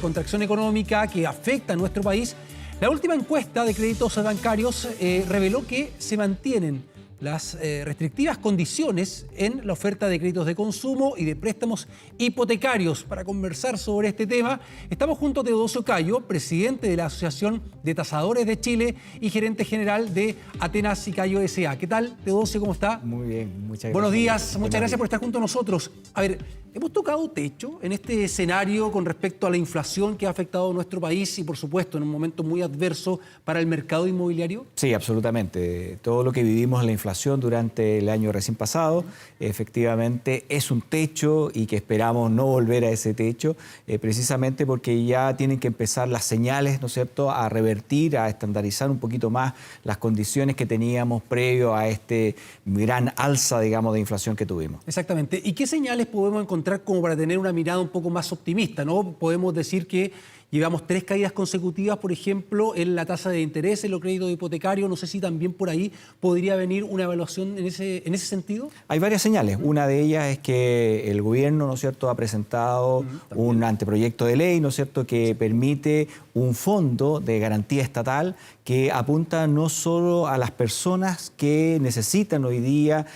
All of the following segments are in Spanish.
Contracción económica que afecta a nuestro país, la última encuesta de créditos bancarios reveló que se mantienen las restrictivas condiciones en la oferta de créditos de consumo y de préstamos hipotecarios. Para conversar sobre este tema, estamos junto a Teodosio Cayo, presidente de la Asociación de Tasadores de Chile y gerente general de Atenas y Cayo S.A. ¿Qué tal, Teodosio? ¿Cómo está? Muy bien, muchas gracias. Buenos días, muchas gracias por estar junto a nosotros. A ver, hemos tocado techo en este escenario con respecto a la inflación que ha afectado a nuestro país y, por supuesto, en un momento muy adverso para el mercado inmobiliario. Sí, absolutamente. Todo lo que vivimos en la inflación durante el año recién pasado, efectivamente es un techo y que esperamos no volver a ese techo, precisamente porque ya tienen que empezar las señales, ¿no es cierto?, a revertir, a estandarizar un poquito más las condiciones que teníamos previo a este gran alza, digamos, de inflación que tuvimos. Exactamente. ¿Y qué señales podemos encontrar como para tener una mirada un poco más optimista, ¿no? Podemos decir que llevamos 3 caídas consecutivas, por ejemplo, en la tasa de interés, en los créditos hipotecarios. No sé si también por ahí podría venir una evaluación en ese sentido. Hay varias señales. Una de ellas es que el gobierno, ¿no es cierto?, ha presentado un anteproyecto de ley, ¿no es cierto?, que permite un fondo de garantía estatal que apunta no solo a las personas que necesitan hoy día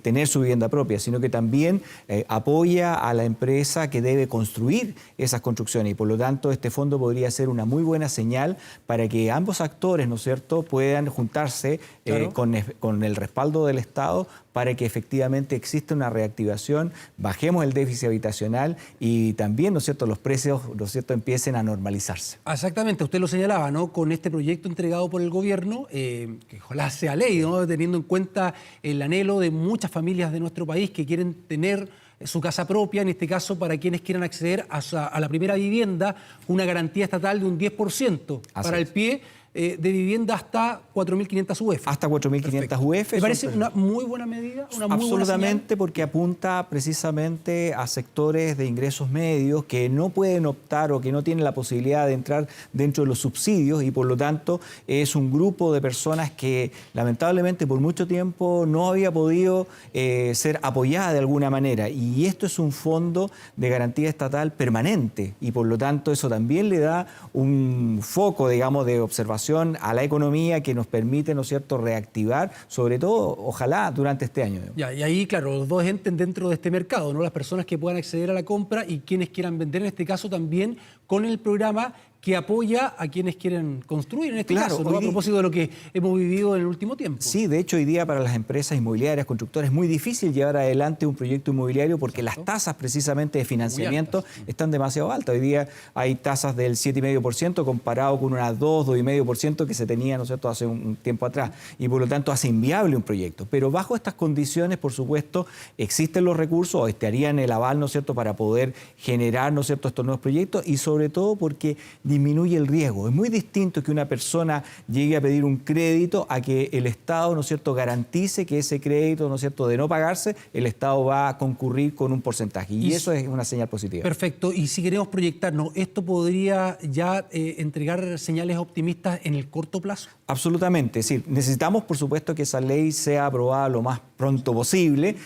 tener su vivienda propia, sino que también apoya a la empresa que debe construir esas construcciones y por lo tanto este fondo podría ser una muy buena señal para que ambos actores, ¿no es cierto?, puedan juntarse claro, con el respaldo del Estado para que efectivamente exista una reactivación, bajemos el déficit habitacional y también, ¿no es cierto?, los precios, ¿no es cierto?, empiecen a normalizarse. Exactamente, usted lo señalaba, ¿no?, con este proyecto entregado por el gobierno, que ojalá sea ley, ¿no?, teniendo en cuenta el anhelo de muchas familias de nuestro país que quieren tener su casa propia, en este caso para quienes quieran acceder a la primera vivienda, una garantía estatal de un 10% para el pie de vivienda hasta 4.500 UF. Hasta 4.500 UF. ¿Me parece una muy buena medida? Una muy absolutamente, porque apunta precisamente a sectores de ingresos medios que no pueden optar o que no tienen la posibilidad de entrar dentro de los subsidios y por lo tanto es un grupo de personas que lamentablemente por mucho tiempo no había podido ser apoyada de alguna manera y esto es un fondo de garantía estatal permanente y por lo tanto eso también le da un foco, digamos, de observación a la economía que nos permite, ¿no es cierto?, reactivar, sobre todo, ojalá, durante este año. Ya, y ahí, claro, los dos entes dentro de este mercado, ¿no? Las personas que puedan acceder a la compra y quienes quieran vender, en este caso también con el programa que apoya a quienes quieren construir, en este caso, ¿no?, a propósito de lo que hemos vivido en el último tiempo. Sí, de hecho, hoy día para las empresas inmobiliarias, constructoras, es muy difícil llevar adelante un proyecto inmobiliario porque las tasas precisamente de financiamiento están demasiado altas. Hoy día hay tasas del 7,5% comparado con unas 2,5% que se tenía, ¿no es cierto?, hace un tiempo atrás. Y por lo tanto hace inviable un proyecto. Pero bajo estas condiciones, por supuesto, existen los recursos o estarían el aval, ¿no es cierto?, para poder generar, ¿no es cierto?, estos nuevos proyectos y sobre todo porque disminuye el riesgo. Es muy distinto que una persona llegue a pedir un crédito a que el Estado, ¿no es cierto?, garantice que ese crédito, ¿no es cierto?, de no pagarse, el Estado va a concurrir con un porcentaje. Y eso es una señal positiva. Perfecto. Y si queremos proyectarnos, ¿esto podría ya entregar señales optimistas en el corto plazo? Absolutamente. Es decir, necesitamos, por supuesto, que esa ley sea aprobada lo más pronto posible,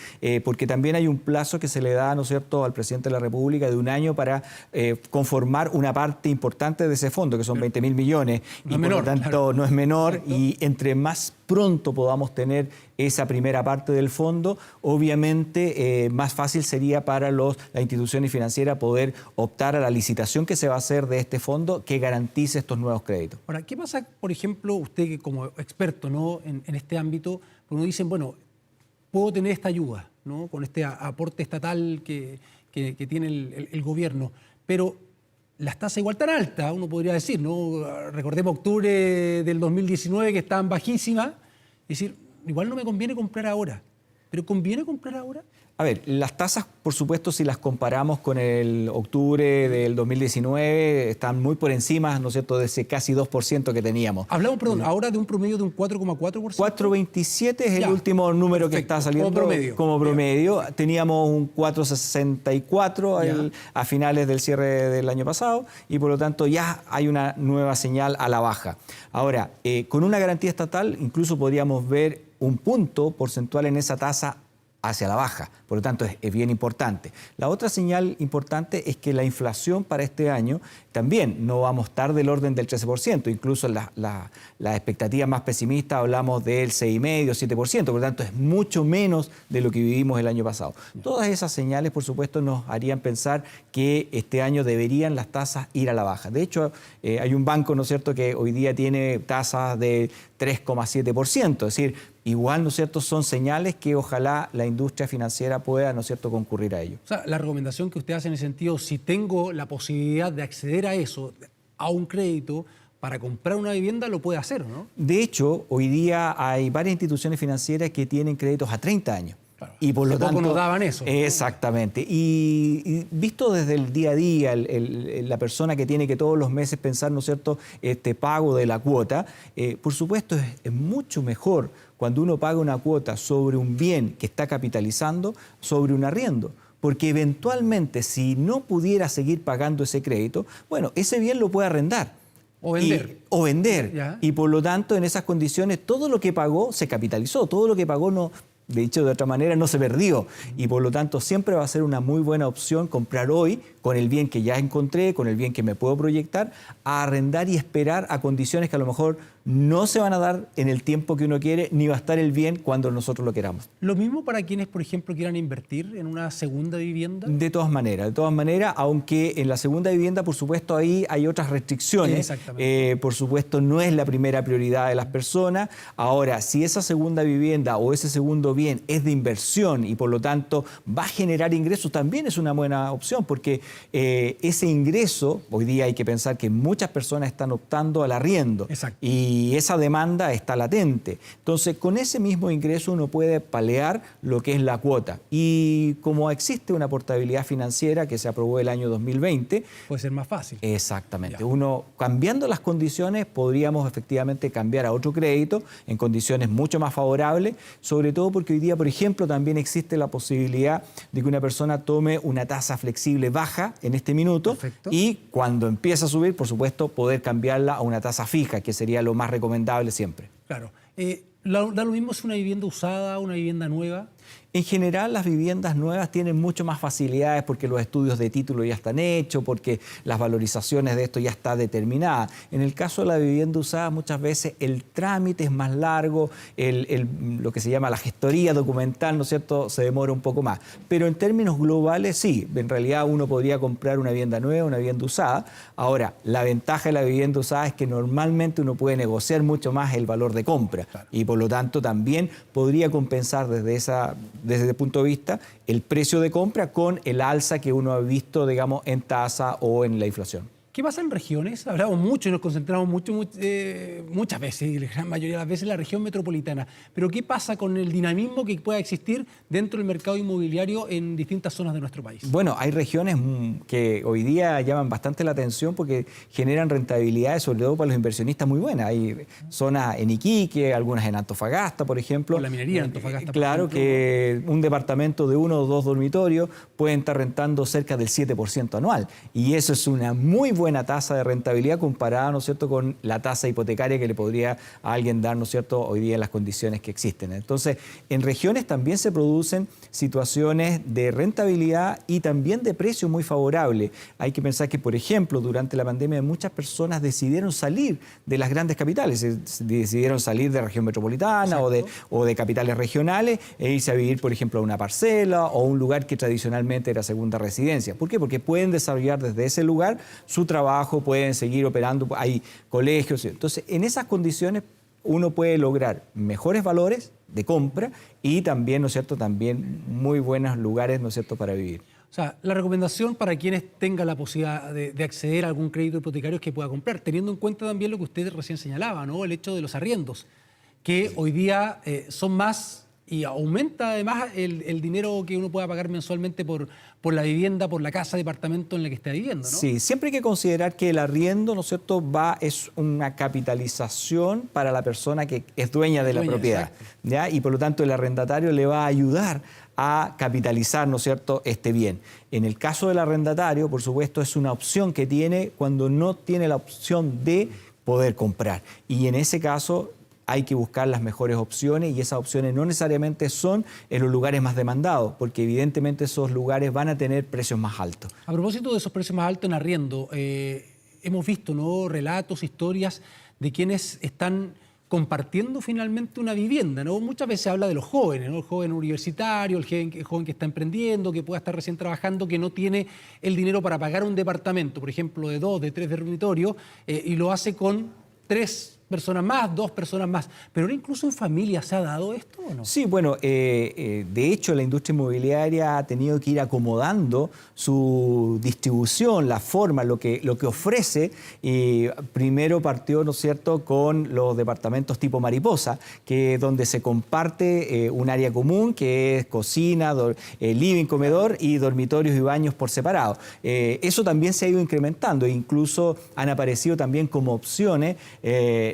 porque también hay un plazo que se le da, ¿no es cierto?, al presidente de la República de 1 año para conformar una parte importante de ese fondo, que son 20.000 millones, y por lo tanto no es menor, y entre más pronto podamos tener esa primera parte del fondo, obviamente más fácil sería para las instituciones financieras poder optar a la licitación que se va a hacer de este fondo que garantice estos nuevos créditos. Ahora, ¿qué pasa, por ejemplo, usted como experto, ¿no?, en este ámbito, cuando dicen, bueno, puedo tener esta ayuda, ¿no?, con este aporte estatal que tiene el gobierno, pero las tasas igual tan altas, uno podría decir, ¿no? Recordemos octubre del 2019 que estaban bajísimas, es decir, igual no me conviene comprar ahora, pero ¿conviene comprar ahora? A ver, las tasas, por supuesto, si las comparamos con el octubre del 2019, están muy por encima, ¿no es cierto?, de ese casi 2% que teníamos. Hablamos, perdón, ahora de un promedio de un 4,4%. 4,27 es el último número que está saliendo como promedio. Teníamos un 4,64 a finales del cierre del año pasado y por lo tanto ya hay una nueva señal a la baja. Ahora, con una garantía estatal incluso podríamos ver un punto porcentual en esa tasa hacia la baja. Por lo tanto, es bien importante. La otra señal importante es que la inflación para este año también no vamos a estar del orden del 13%. Incluso en la expectativa más pesimista hablamos del 6,5%, 7%. Por lo tanto, es mucho menos de lo que vivimos el año pasado. Todas esas señales, por supuesto, nos harían pensar que este año deberían las tasas ir a la baja. De hecho, hay un banco, ¿no es cierto?, que hoy día tiene tasas de 3,7%. Es decir, igual, ¿no es cierto?, son señales que ojalá la industria financiera pueda, ¿no es cierto?, concurrir a ello. O sea, la recomendación que usted hace en ese sentido, si tengo la posibilidad de acceder a eso, a un crédito para comprar una vivienda, lo puede hacer, ¿no? De hecho, hoy día hay varias instituciones financieras que tienen créditos a 30 años. Claro. Y por lo tanto, nos daban eso, ¿no? Exactamente. Y visto desde el día a día, la persona que tiene que todos los meses pensar, ¿no es cierto?, este pago de la cuota, por supuesto es mucho mejor cuando uno paga una cuota sobre un bien que está capitalizando sobre un arriendo. Porque eventualmente, si no pudiera seguir pagando ese crédito, bueno, ese bien lo puede arrendar. O vender. O vender. ¿Ya? Y por lo tanto, en esas condiciones, todo lo que pagó se capitalizó. Todo lo que pagó no... De hecho, de otra manera, no se perdió. Y por lo tanto, siempre va a ser una muy buena opción comprar hoy con el bien que ya encontré, con el bien que me puedo proyectar, a arrendar y esperar a condiciones que a lo mejor no se van a dar en el tiempo que uno quiere, ni va a estar el bien cuando nosotros lo queramos. ¿Lo mismo para quienes, por ejemplo, quieran invertir en una segunda vivienda? De todas maneras, aunque en la segunda vivienda, por supuesto, ahí hay otras restricciones. Exactamente. Por supuesto, no es la primera prioridad de las personas. Ahora, si esa segunda vivienda o ese segundo bien es de inversión y por lo tanto va a generar ingresos, también es una buena opción, porque ese ingreso, hoy día hay que pensar que muchas personas están optando al arriendo. Exacto. Y esa demanda está latente. Entonces, con ese mismo ingreso uno puede paliar lo que es la cuota. Y como existe una portabilidad financiera que se aprobó el año 2020... Puede ser más fácil. Exactamente. Ya. Uno, cambiando las condiciones, podríamos efectivamente cambiar a otro crédito en condiciones mucho más favorables, sobre todo porque hoy día, por ejemplo, también existe la posibilidad de que una persona tome una tasa flexible baja en este minuto. Perfecto. Y cuando empieza a subir, por supuesto, poder cambiarla a una tasa fija, que sería lo más recomendable siempre. Claro. ¿Da lo mismo si una vivienda usada, una vivienda nueva? En general, las viviendas nuevas tienen mucho más facilidades porque los estudios de título ya están hechos, porque las valorizaciones de esto ya está determinada. En el caso de la vivienda usada, muchas veces el trámite es más largo, lo que se llama la gestoría documental, ¿no es cierto?, se demora un poco más. Pero en términos globales, sí, en realidad uno podría comprar una vivienda nueva, una vivienda usada. Ahora, la ventaja de la vivienda usada es que normalmente uno puede negociar mucho más el valor de compra. Claro. Y por lo tanto también podría compensar desde ese punto de vista el precio de compra con el alza que uno ha visto, digamos, en tasa o en la inflación. ¿Qué pasa en regiones? Hablamos mucho y nos concentramos muchas veces, y la gran mayoría de las veces, en la región metropolitana. Pero ¿qué pasa con el dinamismo que pueda existir dentro del mercado inmobiliario en distintas zonas de nuestro país? Bueno, hay regiones que hoy día llaman bastante la atención porque generan rentabilidades, sobre todo para los inversionistas, muy buenas. Hay zonas en Iquique, algunas en Antofagasta, por ejemplo. Con la minería en Antofagasta. Claro, que un departamento de 1 o 2 dormitorios pueden estar rentando cerca del 7% anual. Y eso es una muy buena tasa de rentabilidad comparada, ¿no es cierto?, con la tasa hipotecaria que le podría a alguien dar, ¿no es cierto?, hoy día en las condiciones que existen. Entonces, en regiones también se producen situaciones de rentabilidad y también de precio muy favorable. Hay que pensar que, por ejemplo, durante la pandemia muchas personas decidieron salir de las grandes capitales, decidieron salir de la región metropolitana o de capitales regionales e irse a vivir, por ejemplo, a una parcela o a un lugar que tradicionalmente era segunda residencia. ¿Por qué? Porque pueden desarrollar desde ese lugar su trabajo, pueden seguir operando, hay colegios. Entonces, en esas condiciones uno puede lograr mejores valores de compra y también, ¿no es cierto?, también muy buenos lugares, ¿no es cierto?, para vivir. O sea, la recomendación para quienes tengan la posibilidad de acceder a algún crédito hipotecario es que pueda comprar, teniendo en cuenta también lo que usted recién señalaba, ¿no?, el hecho de los arriendos, que hoy día son más y aumenta además el dinero que uno pueda pagar mensualmente por la vivienda, por la casa, departamento en la que está viviendo, ¿no? Sí, siempre hay que considerar que el arriendo, ¿no es cierto?, es una capitalización para la persona que es dueña de la propiedad, ¿ya? Y por lo tanto el arrendatario le va a ayudar a capitalizar, ¿no es cierto?, este bien. En el caso del arrendatario, por supuesto, es una opción que tiene cuando no tiene la opción de poder comprar. Y en ese caso hay que buscar las mejores opciones y esas opciones no necesariamente son en los lugares más demandados, porque evidentemente esos lugares van a tener precios más altos. A propósito de esos precios más altos en arriendo, hemos visto, ¿no?, relatos, historias de quienes están compartiendo finalmente una vivienda, ¿no? Muchas veces se habla de los jóvenes, ¿no? El joven universitario, el joven que está emprendiendo, que pueda estar recién trabajando, que no tiene el dinero para pagar un departamento, por ejemplo, de 2, de 3 dormitorios, y lo hace con 3 personas más, 2 personas más. Pero ahora incluso en familia, ¿se ha dado esto o no? Sí, bueno, de hecho la industria inmobiliaria ha tenido que ir acomodando su distribución, la forma, lo que ofrece. Primero partió, ¿no es cierto?, con los departamentos tipo mariposa, que es donde se comparte un área común, que es cocina, living, comedor y dormitorios y baños por separado. Eso también se ha ido incrementando e incluso han aparecido también como opciones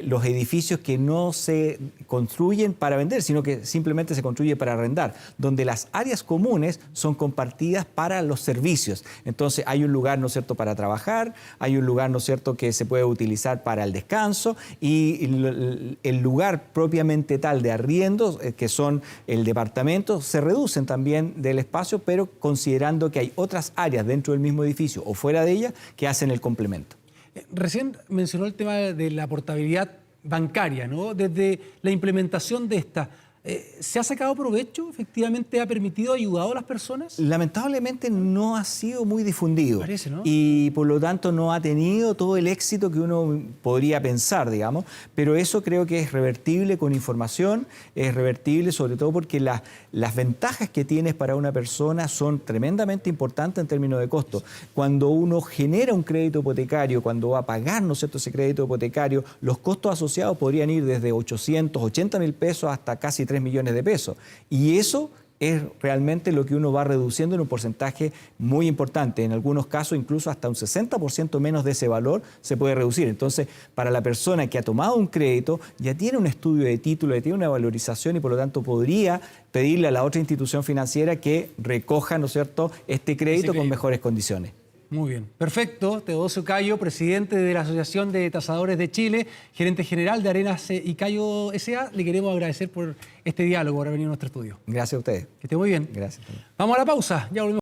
los edificios que no se construyen para vender, sino que simplemente se construye para arrendar, donde las áreas comunes son compartidas para los servicios. Entonces hay un lugar, ¿no es cierto?, para trabajar, hay un lugar, ¿no es cierto?, que se puede utilizar para el descanso y el lugar propiamente tal de arriendo, que son el departamento, se reducen también del espacio, pero considerando que hay otras áreas dentro del mismo edificio o fuera de ella que hacen el complemento. Recién mencionó el tema de la portabilidad bancaria, ¿no? Desde la implementación de esta, ¿se ha sacado provecho? ¿Efectivamente ha permitido, ayudado a las personas? Lamentablemente no ha sido muy difundido. Parece, ¿no? Y por lo tanto no ha tenido todo el éxito que uno podría pensar, digamos. Pero eso creo que es revertible con información, es revertible sobre todo porque las ventajas que tienes para una persona son tremendamente importantes en términos de costo. Cuando uno genera un crédito hipotecario, cuando va a pagar, ¿no es cierto?, ese crédito hipotecario, los costos asociados podrían ir desde 880.000 pesos hasta casi 3 millones de pesos. Y eso es realmente lo que uno va reduciendo en un porcentaje muy importante. En algunos casos, incluso hasta un 60% menos de ese valor se puede reducir. Entonces, para la persona que ha tomado un crédito, ya tiene un estudio de título, ya tiene una valorización y por lo tanto podría pedirle a la otra institución financiera que recoja, ¿no es cierto?, este crédito con mejores condiciones. Muy bien, perfecto. Teodosio Cayo, presidente de la Asociación de Tasadores de Chile, gerente general de Arenas y Cayo S.A., le queremos agradecer por este diálogo, por haber venido a nuestro estudio. Gracias a ustedes. Que esté muy bien. Gracias. Vamos a la pausa, ya volvemos.